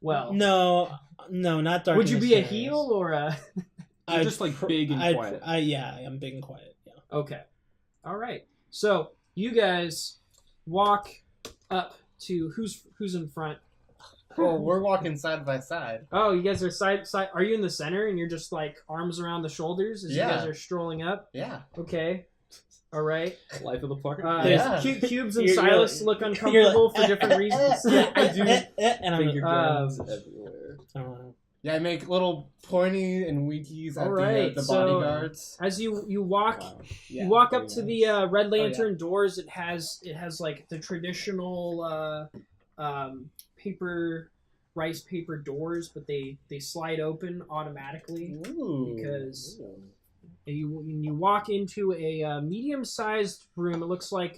Well, no, not dark. would and you be a mysterious. heel or a? You're just like big and quiet. I'm big and quiet. Yeah. Okay, all right. So you guys walk up to who's in front. Well, we're walking side by side. Oh, you guys are side. Are you in the center and you're just like arms around the shoulders as Yeah. you guys are strolling up? Yeah. Okay. All right. Life of the party. Yeah. Cubes and You're Silas like- look uncomfortable you're for different reasons. Yeah, I do. And I'm. Finger guns everywhere. I don't know. Yeah, I make little pointy and winkies at Alright, the so- bodyguards. As you walk, Wow. Yeah, you walk up pretty to much. the Red Lantern doors. It has like the traditional rice paper doors, but they slide open automatically. Ooh. Because you walk into a medium-sized room. It looks like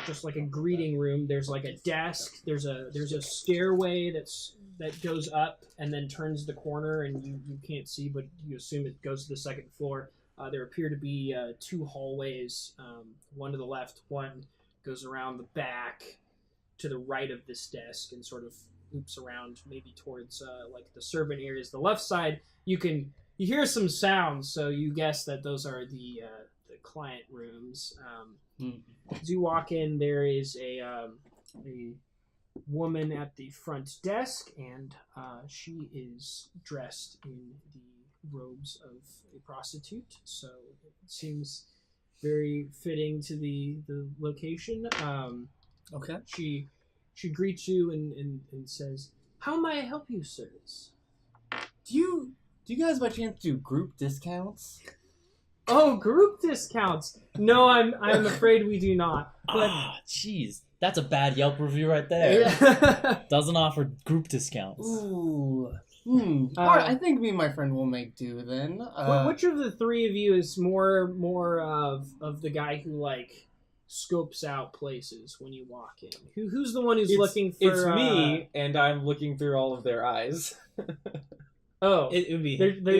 just like a greeting room. There's like a desk. There's a stairway that goes up and then turns the corner, and you can't see, but you assume it goes to the second floor. There appear to be two hallways. One to the left, one goes around the back to the right of this desk and sort of loops around maybe towards like the servant areas. The left side, you hear some sounds, so you guess that those are the client rooms. As you walk in, there is a woman at the front desk, and she is dressed in the robes of a prostitute, so it seems very fitting to the location. Okay. She greets you and says, "How may I help you, sirs?" Do you guys by chance do group discounts? Oh, group discounts. No, I'm afraid we do not. But Jeez. That's a bad Yelp review right there. yeah. Doesn't offer group discounts. Ooh. Alright, I think me and my friend will make do then. Which of the three of you is more of the guy who like scopes out places when you walk in. Who's the one who's looking for? It's me, and I'm looking through all of their eyes. Oh, It would be.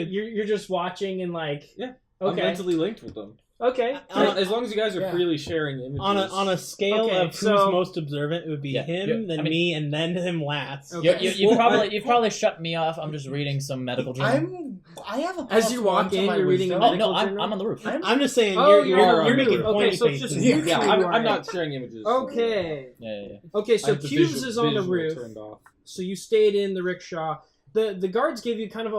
you're just watching and like. Yeah. Okay. I'm mentally linked with them. Okay. As long as you guys are freely sharing images. On a scale Okay, of who's so- most observant, it would be him, then me, and then him last. Okay. You've probably shut me off. I'm just reading some medical journal. I have a As you walk in, you're reading a Oh medical no, I'm journal? on the roof. I'm just saying, Oh, you're making okay, pointy so it's just faces. you Yeah, two I'm are- not sharing images. Okay. Yeah. Okay, I so have the Cubes is on the visual roof. turned off. So you stayed in the rickshaw. The guards gave you kind of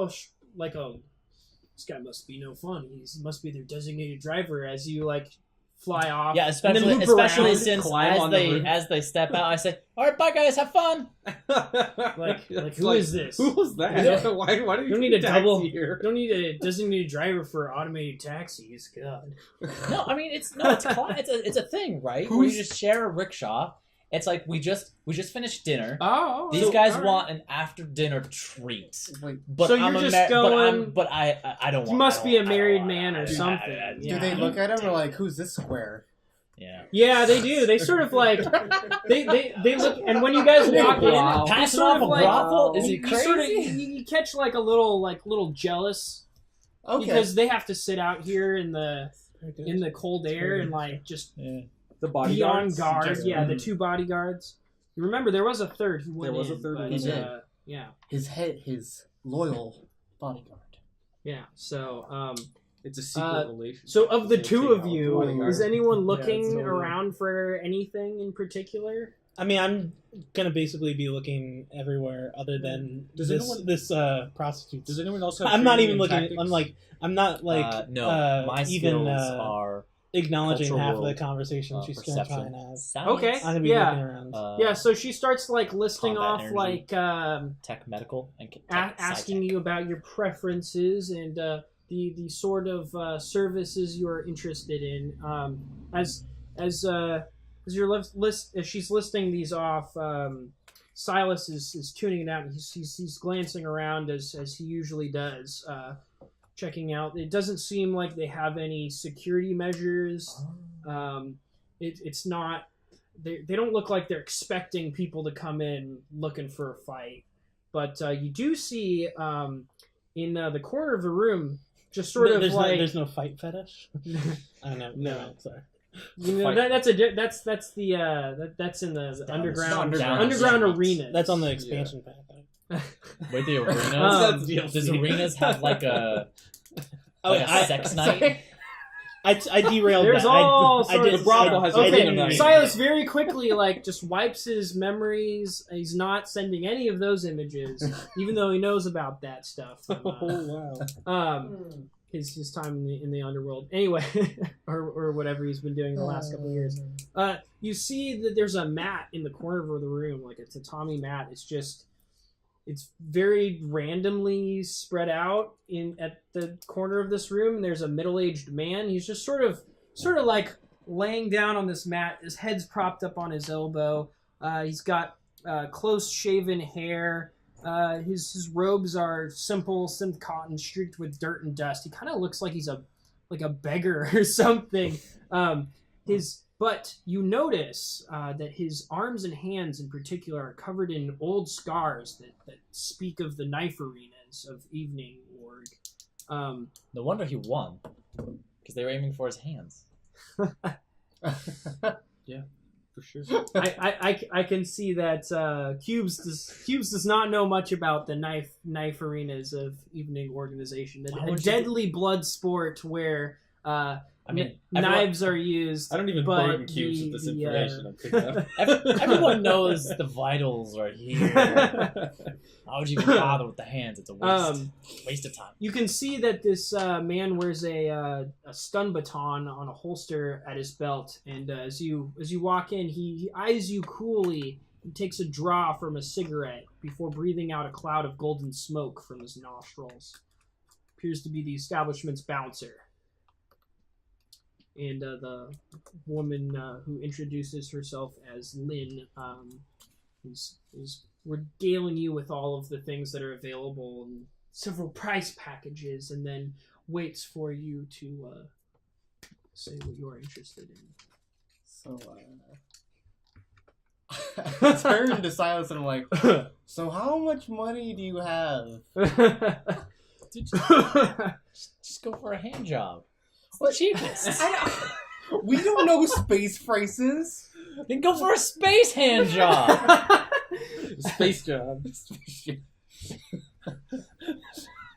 this guy must be no fun. He must be their designated driver as you like fly off. Yeah, and then loop especially around. since climb on the roof. as they step out, I say, "All right, bye guys, have fun." Like who is this? Who was that? Yeah. Why do you Don't need a taxi double. here? Don't need a designated driver for automated taxis. God. No, I mean it's a thing, right? Where you just share a rickshaw. It's like we just finished dinner. Oh, These guys want an after dinner treat. But So I'm you're a just going- but I don't want. You must be a I don't married want- man or I- something. Do Yeah. they look at him or like, who's this square? Yeah. Yeah, they do. They sort of like they look, and when you guys walk in, Wow. you Pass him sort off of a like brothel? Is he you sort of crazy? you catch like a little jealous Okay. because they have to sit out here in the cold air and like just Yeah. The be on bodyguards? guard. Just- Yeah, the two bodyguards. You remember there was a third who went There was a in, third but, who did. yeah, his loyal bodyguard. yeah. So It's a secret relationship. so of the They two say of how you, bodyguard. is anyone it's looking totally- around for anything in particular? I mean, I'm gonna basically be looking everywhere other than Does this prostitute. Does anyone else have I'm not training even in looking. tactics? I'm not like no, my even skills are acknowledging cultural half of the world, conversation she's gonna try perception. and have. Science, Okay. I'm gonna be Yeah. looking around. Yeah, so she starts like listing combat off energy. like tech, medical, and asking you about your preferences and the sort of services you're interested in. As you're as she's listing these off, Silas is tuning it out. And he's glancing around as he usually does, checking out. It doesn't seem like they have any security measures. It's not. They don't look like they're expecting people to come in looking for a fight. But you do see in the corner of the room, just sort of like there's no fight fetish. I don't know. No, sorry. you know, that's in the underground underground arena. That's on the expansion pack. Wait, the arenas? Um, Does arenas have like a Oh, like a sex night? I derailed There's that. all I sorts did, of The brothel has I a didn't thing of read Silas very quickly just wipes his memories. He's not sending any of those images, even though he knows about that stuff. From, Oh wow. his time in the underworld. Anyway, or whatever he's been doing in the last couple of years. You see that there's a mat in the corner of the room, like a tatami mat. It's very randomly spread out at the corner of this room. And there's a middle-aged man. He's just sort of like laying down on this mat. His head's propped up on his elbow. He's got close-shaven hair. His robes are simple synth cotton streaked with dirt and dust. He kind of looks like he's a beggar or something. But you notice that his arms and hands in particular are covered in old scars that speak of the knife arenas of Evening Org. No wonder he won, because they were aiming for his hands. Yeah, for sure. I can see that Cubes does not know much about the knife arenas of Evening Organization. Why A would you deadly blood sport where I mean, knives are used. I don't even but burden Cubes with this the, information I'm picking up. everyone knows the vitals are here. How would you even bother with the hands? It's a waste of time. You can see that this man wears a stun baton on a holster at his belt, and as you walk in, he eyes you coolly and takes a draw from a cigarette before breathing out a cloud of golden smoke from his nostrils. Appears to be the establishment's bouncer. And the woman who introduces herself as Lynn is regaling you with all of the things that are available and several price packages, and then waits for you to say what you are interested in. So, I turned to Silas and I'm like, so how much money do you have? Just go for a hand job. It's What? the cheapest. We don't know space prices. Then go for a space hand job. Space job.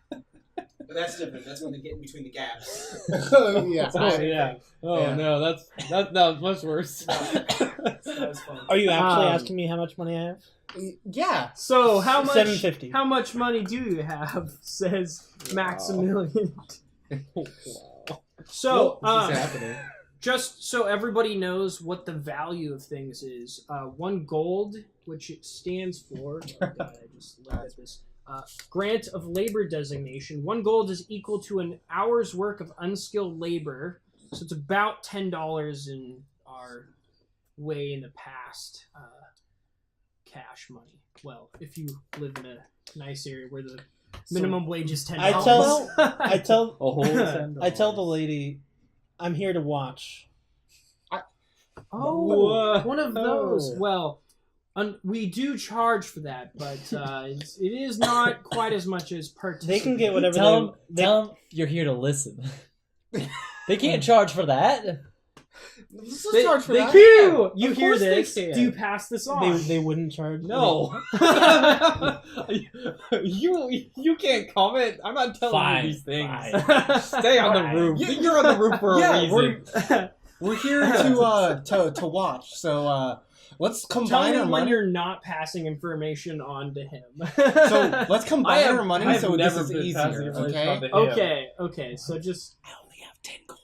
But that's different. That's when they get in between the gaps. Yeah. Oh yeah. Oh Yeah. no, that was much worse. That was fun. Are you actually asking me how much money I have? Yeah. So how much? $750. How much money do you have? Says Maximillion. Wow. So, What's happening? just so everybody knows what the value of things is, 1 gold, which it stands for. Oh God, I just looked at this. Grant of labor designation. 1 gold is equal to an hour's work of unskilled labor, so it's about $10 in our way in the past. Cash money. Well, if you live in a nice area where the minimum wage is $10. I tell A whole $10. I tell the lady, I'm here to watch. Oh, one of those. Oh. Well, we do charge for that, but it is not quite as much as purchase. They can get whatever Tell they them you're here to listen. They can't charge for that. Let's They, charge for they that. can. You Of hear course they this? can. Do you pass this on? they wouldn't charge. No. you can't comment. I'm not telling Fine, you these things. fine. Stay on the roof. Yeah, You're on the roof for a reason. We're here to watch. So let's Tell combine me our when money. you're not passing information on to him. So let's combine our money I have so this never is been passing easier. information Okay. on to him. Okay. So just I only have 10 gold.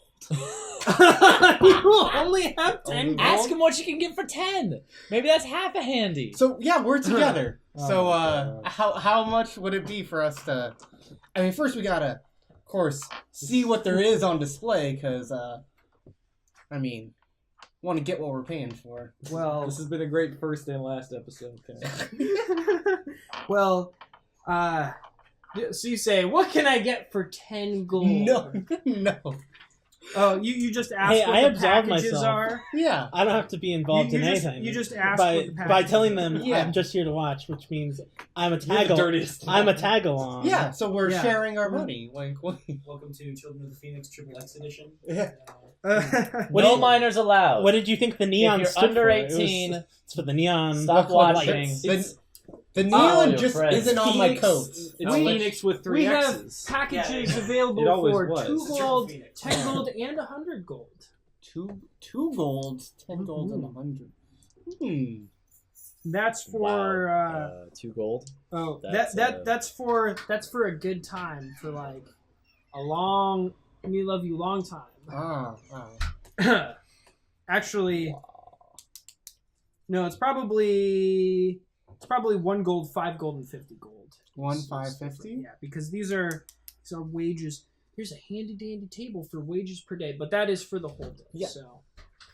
you only have 10 gold. Ask him what you can get for 10. Maybe that's half a handy. So yeah, we're together. Oh So my God. how much would it be for us to? I mean, first we gotta, of course, see what there is on display, because I mean, want to get what we're paying for. Well, This has been a great first and last episode. Okay. well, so you say, what can I get for 10 gold? No. Oh, you just asked Hey, what I the absolved packages myself. are? Yeah. I don't have to be involved You in just- anything. you just asked by what the by package telling is. them Yeah. I'm just here to watch, which means I'm a You're the tag. dirtiest. I'm a tag along. Yeah. So we're Yeah. sharing our money. Like, what? Welcome to Children of the Phoenix Triple X Edition. Yeah. What No do you- minors allowed. What did you think the neon if you're stood under for? 18, It's for the neon. stop flood watching. lights. The neon your just friends. isn't on my Phoenix. coat. It's We- Phoenix with 3 we have X's. packages Yeah. available It always for was. 2 It's a gold, Triple Phoenix. 10 gold, and 100 gold. Two golds, 10 golds, and 100. That's for Wow. 2 gold. that's That's, that's for a good time, for like a long me love you long time. Actually, no, it's probably 1 gold, 5 gold, and 50 gold. 1, So 5, it's different. 50? Yeah, because these are wages. Here's a handy dandy table for wages per day, but that is for the whole day. Yeah. So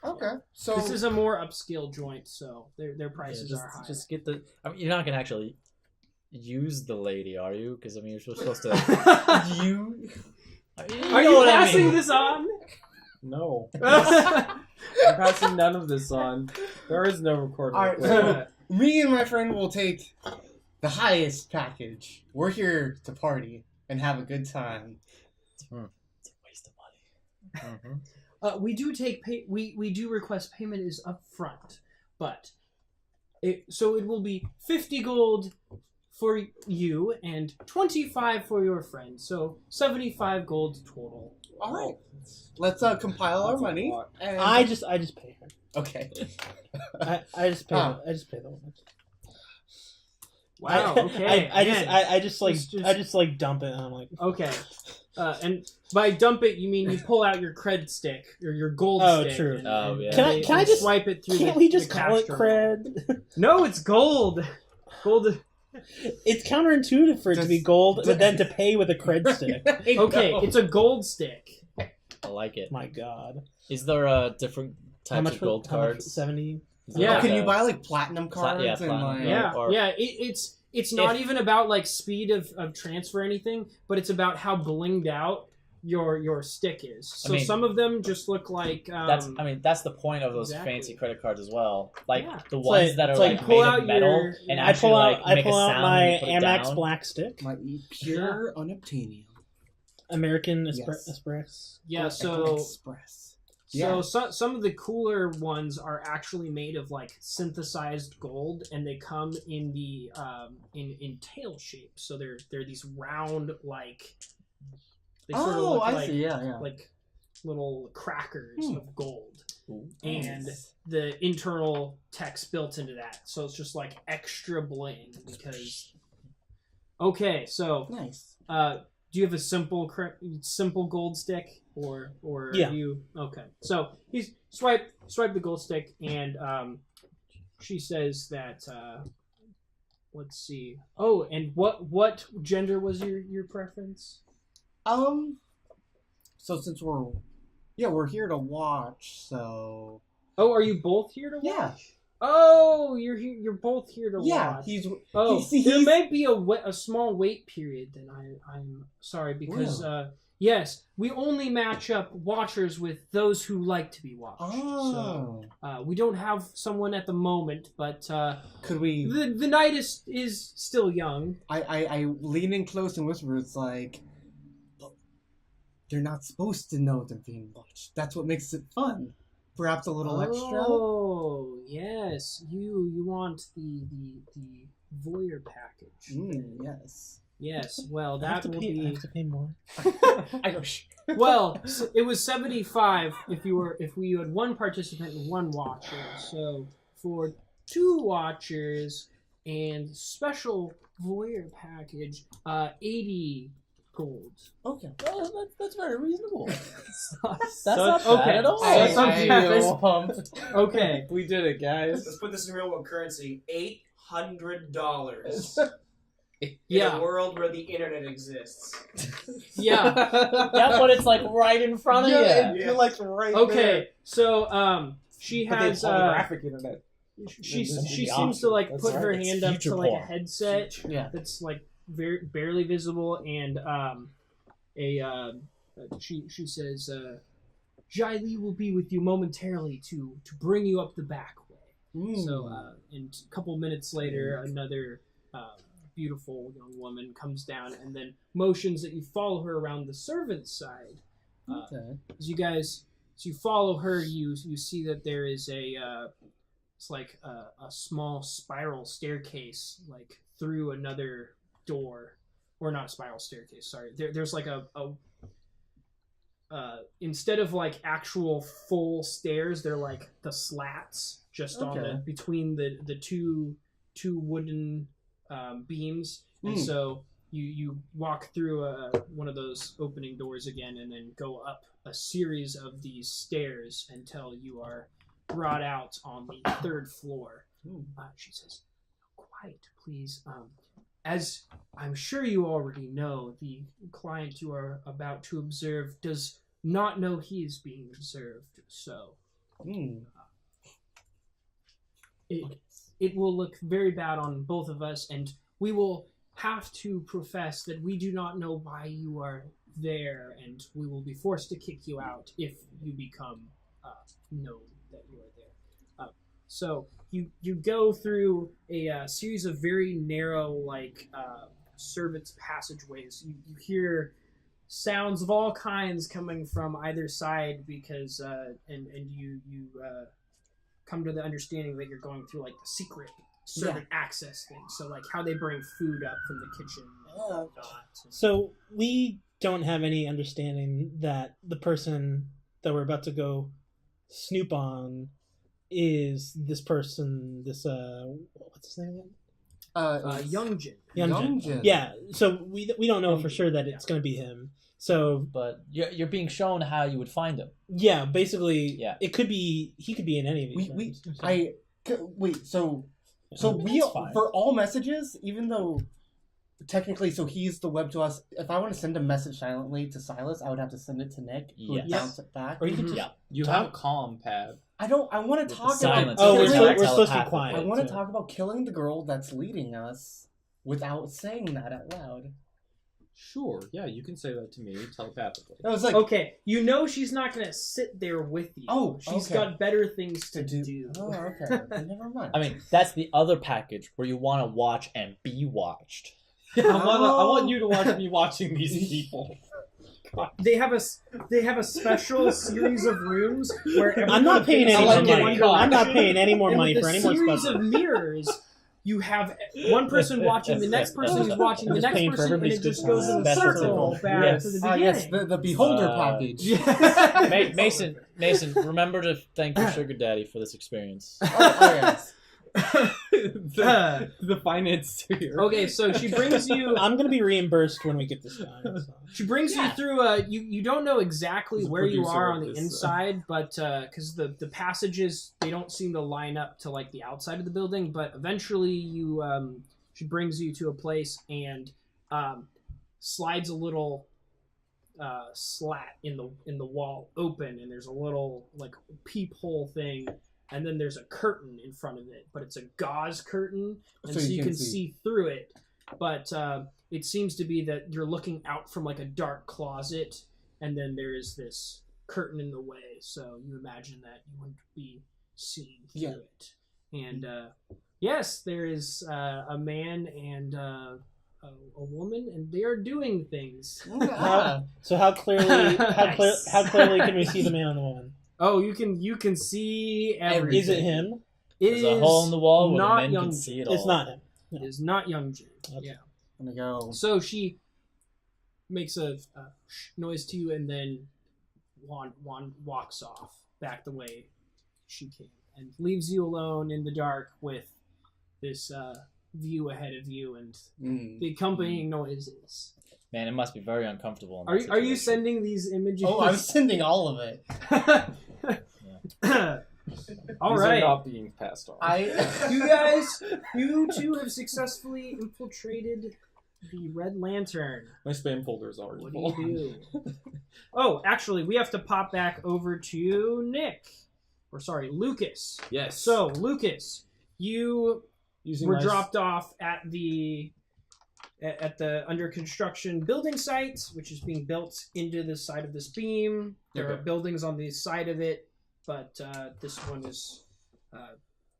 Okay. So this is a more upscale joint, so their prices are high. Just get the. I mean, you're not gonna actually use the lady, are you? Because I mean, you're supposed to. you. Are you passing this on? No. I'm passing none of this on. There is no recording. All right, so me and my friend will take the highest package. We're here to party and have a good time. It's a waste of money. We do take we do request payment is up front, but it will be 50 gold for you and 25 for your friend, so 75 gold total. All right. Let's compile our That's a money. lot. And... I just pay her. Okay. I just pay. I just pay the woman. Wow. Okay. I just It's like dump it, and I'm like, okay. And by dump it, you mean you pull out your cred stick or your gold Oh, stick. true. And, Oh, and yeah. Can I just- swipe it through? can't the, we just the call cash it terminal? cred? No, it's gold. Gold. It's counterintuitive for it to be gold, but then to pay with a cred stick. Okay, it's a gold stick. I like it. My God. Is there different How types much of for gold cards? 70? Is there Yeah. like Can a- you buy like platinum cards? yeah, and platinum, like... Yeah, or- yeah. It's not even about like speed of transfer or anything, but it's about how blinged out your stick is. So I mean, some of them just look like that's the point of those exactly. fancy credit cards as well. Like Yeah. the It's ones like- that are it's like like pull made out of metal your- and yeah. I actually pull out like make a sound my when you put it Amex down. Black Stick, My pure unobtainium. American Yes. Express. yeah. So Express. some of the cooler ones are actually made of like synthesized gold, and they come in the in tail shape. So they're these round like they sort of Oh, look I like see. Yeah. like little crackers of gold. Ooh. And the internal text built into that, so it's just like extra bling because. Okay, so Nice. do you have a simple gold stick or Yeah. you? Okay, so he's swipe the gold stick, and she says that let's see. Oh, and what gender was your preference? So since we're here to watch, so Oh, are you both here to watch? yeah, Oh, you're here. You're both here to yeah, watch. he's Oh, he's- there may be a small wait period. Then I'm sorry because Really? yes, we only match up watchers with those who like to be watched. Oh, So we don't have someone at the moment, but could we? the night is still young. I lean in close and whisper. It's like, look, they're not supposed to know they're being watched. That's what makes it fun. Perhaps a little extra. Oh yes, you want the voyeur package. Yes. Yes, well I have that to will pay. I be have to pay more. I go. Shh. well. It was 75 if we had one participant and one watcher. So for 2 watchers and special voyeur package, 80 gold. Okay. Oh, that's very reasonable. That's So- not okay. bad at all. I- I I- feel pumped. Okay, We did it, guys. Let's put this in real world currency. $800. yeah, In a world where the internet exists. yeah. Yeah, but it's like right in front of you. Yeah. You're like right Okay, so she But they has holographic internet. she This is she the seems to like option. put That's her right. It's hand up future to like a porn. headset Yeah. that's like very barely visible, and she says Jai Li will be with you momentarily to bring you up the back way. So and a couple minutes later, another beautiful young woman comes down and then motions that you follow her around the servant's side. Okay. As you follow her, you see that there is it's like a small spiral staircase like through another door, or not a spiral staircase. Sorry, there's like a instead of like actual full stairs, they're like the slats just on between the two wooden beams, and so you walk through one of those opening doors again, and then go up a series of these stairs until you are brought out on the 3rd floor. She says, "Quiet, please. As I'm sure you already know, the client you are about to observe does not know he is being observed, so it will look very bad on both of us, and we will have to profess that we do not know why you are there, and we will be forced to kick you out if you become known that you are there." So you go through a series of very narrow, like servants' passageways. You hear sounds of all kinds coming from either side because and you come to the understanding that you're going through like the secret servant access thing. So like how they bring food up from the kitchen. And So we don't have any understanding that the person that we're about to go snoop on is this person. This what's his name again? Youngjin. Youngjin. Yeah. So we don't know for sure that it's going to be him. So, But you're being shown how you would find him. yeah, basically, Yeah. it could be he could be in any of these. Wait. rooms. So we That's fine. for all messages, even though technically, so he's the web to us. If I want to send a message silently to Silas, I would have to send it to Nick, who would Yes. bounce it back. Or you could just Yeah. You have a calm pad. I want to talk silence. about. Oh, we're Silence. supposed to be Telepathic. quiet. I want to so- talk about killing the girl that's leading us without saying that out loud. Sure, yeah, you can say that to me telepathically. I was like, Okay, you know she's not gonna sit there with you. Oh, she's okay. got better things to do. Oh, okay. Never mind. I mean, that's the other package where you want to watch and be watched. I want you to watch me watching these people. They have a special series of rooms where I'm not paying any everyone more faces money. one I'm not direction, paying any more and money with for the any more series special. of mirrors. You have one person watching the next person who's watching I'm the just next paying for person, and it everybody's just goes in a special circle tickle. back Yes. to the beginning. Yes, the Beholder package. Mason, remember to thank your sugar daddy for this experience. Oh, yes. the finance here. Okay, so she brings you. I'm gonna be reimbursed when we get this done. So. She brings you through. You don't know exactly He's a where you producer are of on the this, inside, but because the passages they don't seem to line up to like the outside of the building. But eventually, she brings you to a place and slides a little slat in the wall open, and there's a little like peephole thing. And then there's a curtain in front of it, but it's a gauze curtain, and so you can see through it. But it seems to be that you're looking out from like a dark closet, and then there is this curtain in the way, so you imagine that you wouldn't be seen through it. And yes, there is a man and a woman, and they are doing things. So how clearly how clearly can we see the man and the woman? Oh, you can see everything. Is it him? There's a hole in the wall where not the men young can see it all. It's not him. It is not young Jim. Okay. Yeah. I'm gonna go. So she makes a noise to you, and then Juan walks off back the way she came, and leaves you alone in the dark with this view ahead of you and the accompanying noises. Man, it must be very uncomfortable. In Are that you situation. sending these images? Oh, I'm sending all of it. All These right. are not being passed on. You two have successfully infiltrated the Red Lantern. My spam folder is already What full. do you do? Oh, actually, we have to pop back over to Lucas. Yes. So, Lucas, you Using were my dropped off at the under construction building site, which is being built into the side of this beam. There are Okay. buildings on the side of it, but this one is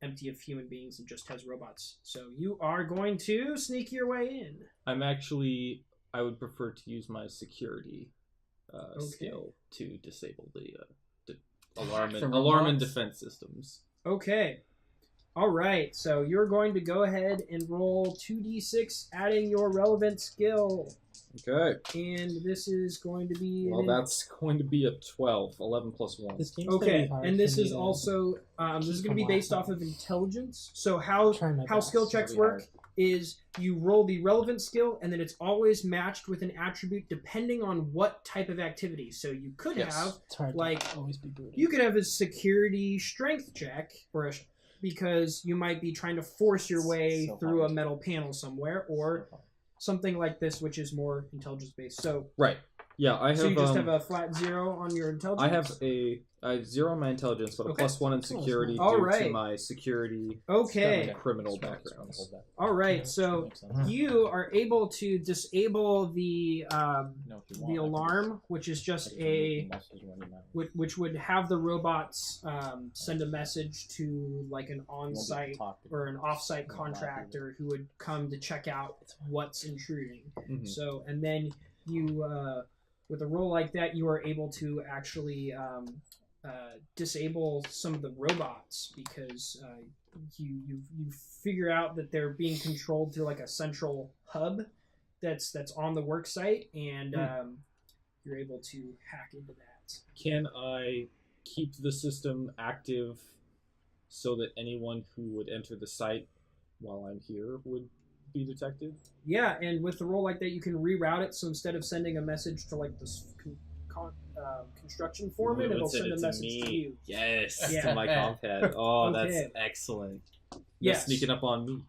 empty of human beings and just has robots. So you are going to sneak your way in. I would prefer to use my security skill to disable the alarm and defense systems. Okay. All right. So you're going to go ahead and roll 2d6, adding your relevant skill. Okay. And this is going to be... Well, that's going to be a 12. 11 plus 1. This game's gonna Okay, be hard and this for me is to also this is going to be keep based from off of intelligence. So how trying my best. skill checks Really work hard. is you roll the relevant skill, and then it's always matched with an attribute depending on what type of activity. So you could Yes. have It's hard like, to always be brutal. you could have a security strength check because you might be trying to force your way So through hard. a metal panel somewhere, or something like this, which is more intelligence based. So Right. Yeah, I have. so you just have a flat 0 on your intelligence. I have 0 on my intelligence, but a Okay. +1 in security All due right. to my security Okay. and criminal backgrounds. All right. So you are able to disable the alarm, which is just which would have the robots send a message to like an on-site or an off-site contractor who would come to check out what's intruding. Mhm. So, and then you, with a roll like that, you are able to actually disable some of the robots because you figure out that they're being controlled through like a central hub that's on the work site, and you're able to hack into that. Can I keep the system active so that anyone who would enter the site while I'm here would be detected? Yeah, and with the roll like that, you can reroute it. So instead of sending a message to like this construction foreman, it'll send a message to you. Yes, Yeah. to my compad. Oh, Okay. that's excellent. Yes. Yes. Sneaking up on me.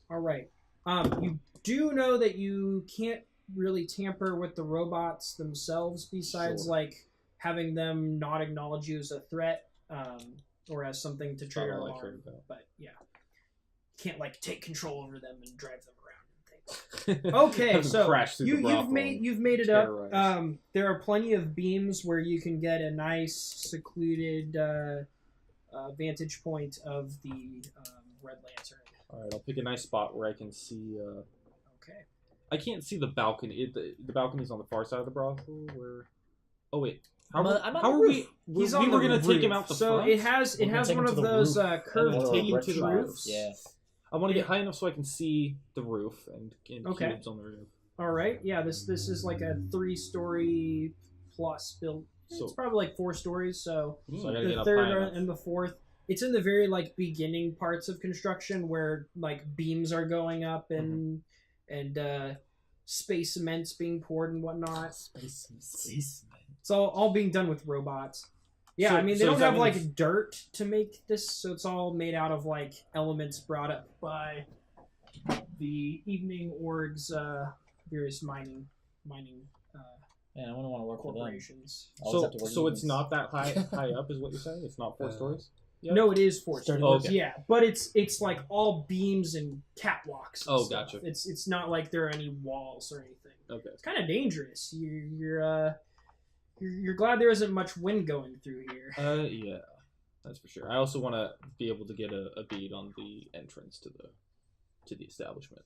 All right. You do know that you can't really tamper with the robots themselves, besides Sure. like having them not acknowledge you as a threat or as something to trigger all I alarm. cared about. But yeah, can't like take control over them and drive them around and Okay, Have them so crash through the you've brothel made it up. terrorize. There are plenty of beams where you can get a nice secluded vantage point of the Red Lantern. All right, I'll pick a nice spot where I can see. Okay. I can't see the balcony. The balcony's on the far side of the brothel. Where? Oh wait, I'm on the how are roof. we? He's we on were the gonna take him out the so front. it has We're gonna take one him of to the those roof. curved And then take him brick to the shot. roofs. Yeah. I want to get high enough so I can see the roof and Okay. cubes on the roof. All right. Yeah. This is like a 3-story plus build. So- It's probably like 4 stories. So So I gotta get the up third high enough. and the fourth. It's in the very like beginning parts of construction where like beams are going up and space cement's being poured and whatnot. Space. It's all being done with robots. Yeah, So- I mean they so don't does that have mean like it's- dirt to make this, so it's all made out of like elements brought up by the evening org's various mining Man, I wouldn't want to work for them. corporations. Always have to work So it's evenings. not that high up, is what you're saying? It's not 4 stories. Yeah. No, it is 4 Starting stories. with- Yeah, but it's like all beams and catwalks. And Oh, stuff. gotcha. It's not like there are any walls or anything. Okay. It's kind of dangerous. You're glad there isn't much wind going through here. Yeah, that's for sure. I also want to be able to get a bead on the entrance to the establishment.